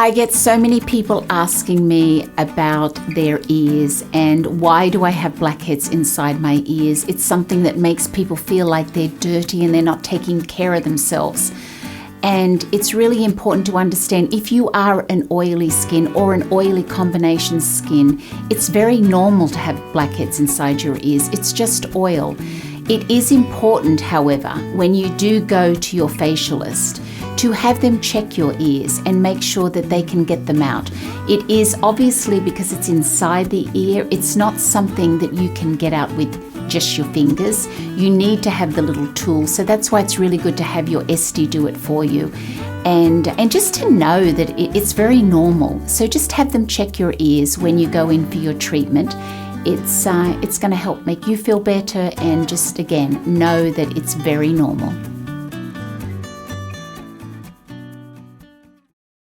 I get so many people asking me about their ears and why do I have blackheads inside my ears. It's something that makes people feel like they're dirty and they're not taking care of themselves. And it's really important to understand if you are an oily skin or an oily combination skin, it's very normal to have blackheads inside your ears. It's just oil. It is important, however, when you do go to your facialist, to have them check your ears and make sure that they can get them out. It is obviously because it's inside the ear, it's not something that you can get out with just your fingers. You need to have the little tool. So that's why it's really good to have your SD do it for you. And just to know that it's very normal. So just have them check your ears when you go in for your treatment. It's going to help make you feel better and just, again, know that it's very normal.